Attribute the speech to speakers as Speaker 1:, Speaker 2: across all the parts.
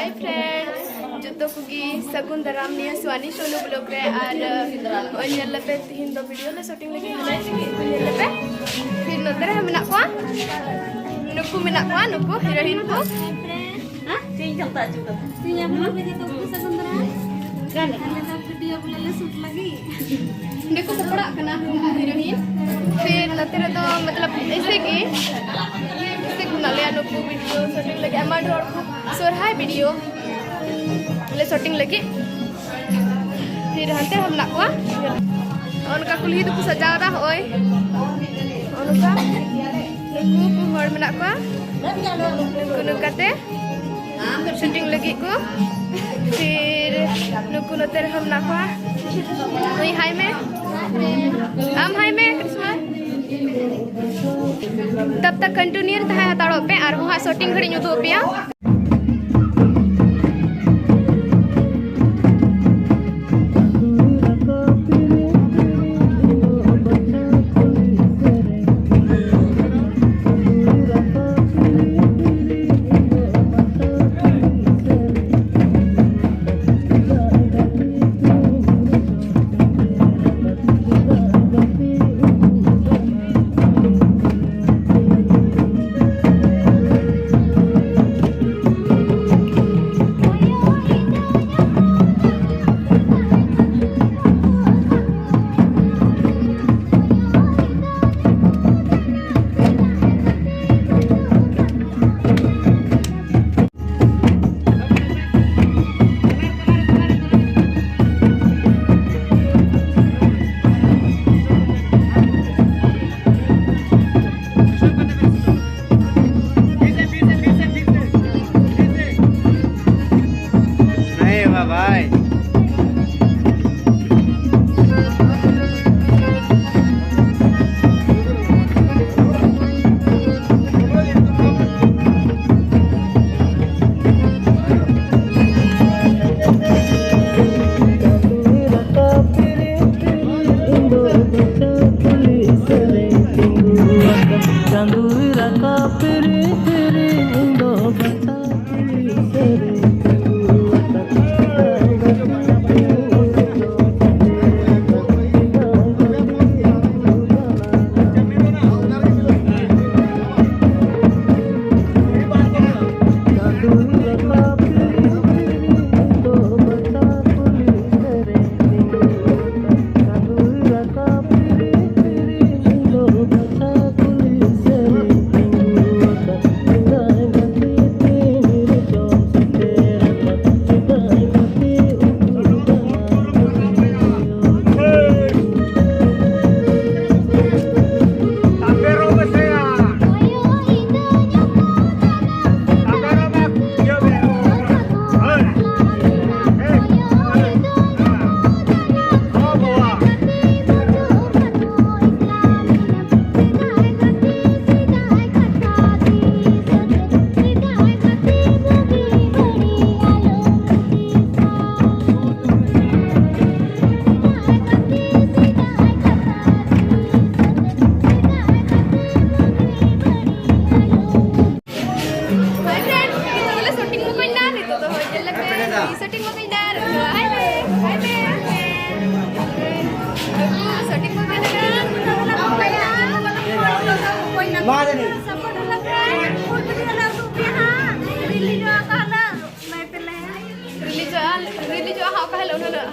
Speaker 1: Hi friends जो कुगी सगुन दाराम निया स्वानी सोनू ब्लॉग रे और ओनियल पे तीन दो वीडियो ले शूटिंग लगी हले ओनियल पे फिर नोते रे मेना को नुकु हीरोइन को हां चेंज चलता चुका तीन हम लोग तो सगुन दाराम गाने तो वीडियो बोले शूट लगी देखो सपड़ा कना हीरोइन फिर नोते रे तो मतलब ऐसे कि नाले नुकु वीडियो शूटिंग लगे अमा ढोर को सोरहाय वीडियो ले शूटिंग लगे फिर हंते हम नाकवा उनका कुली तो सजाव दा होय उनका नुकु को हर में नाकवा नुकु नुकाते शूटिंग लगे को फिर नुकु नोते हम नाकवा ओई हाय में आम हाय में कृष्णा तब तक कंटिन्यू था ताड़ो पे और वहाँ शूटिंग घड़ी नुदो पे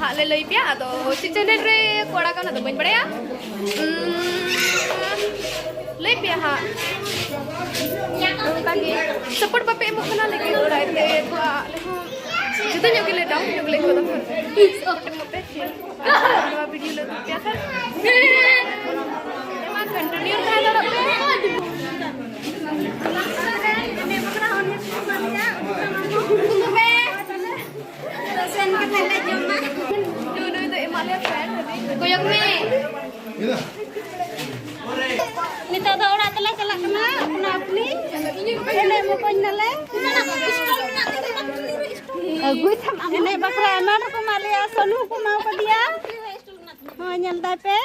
Speaker 1: हाले लई पिया तो चैनल रे कोड़ा का ना तो बन पड़ेया लई पिया हां उनका के सपोर्ट पापे मुखना लेके उड़ाते जुदा जोगे ले डाउन जोगे ले को तो सपोर्ट मते नवा वीडियो ले पिया था एमा कंटिन्यू था तो ने बकरा होने मानिया तुम्हें सेन के थले जमा dulu itu emalnya friend koyok me nita da ora telah kelak kena apni ini mo koin nale gue tham ini bakra emar ko malia sonu ko mau ko dia ho nyal da pe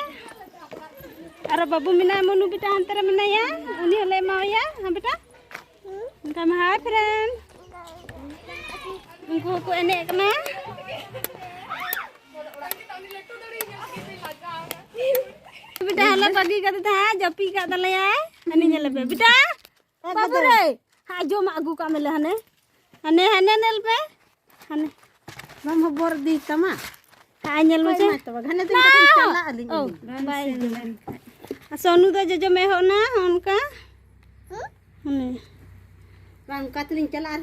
Speaker 1: ara babu mina monu bita antara mina ya uni hole mau ya ha beta Come hi friend. Ungu ko enek kena. Beda hala pagi kata tha japi ka tale ya. Ani nyele pe. Beda. Babu re. Ha jo ma agu ka mele hane. Hane nel pe. Hane.
Speaker 2: Mam hobor di tama.
Speaker 1: Ha nyel mo che.
Speaker 2: Hane tin ka chala alin.
Speaker 1: Oh, bye. Sonu da jojo me ho na onka. Hane.
Speaker 2: Bang katling chala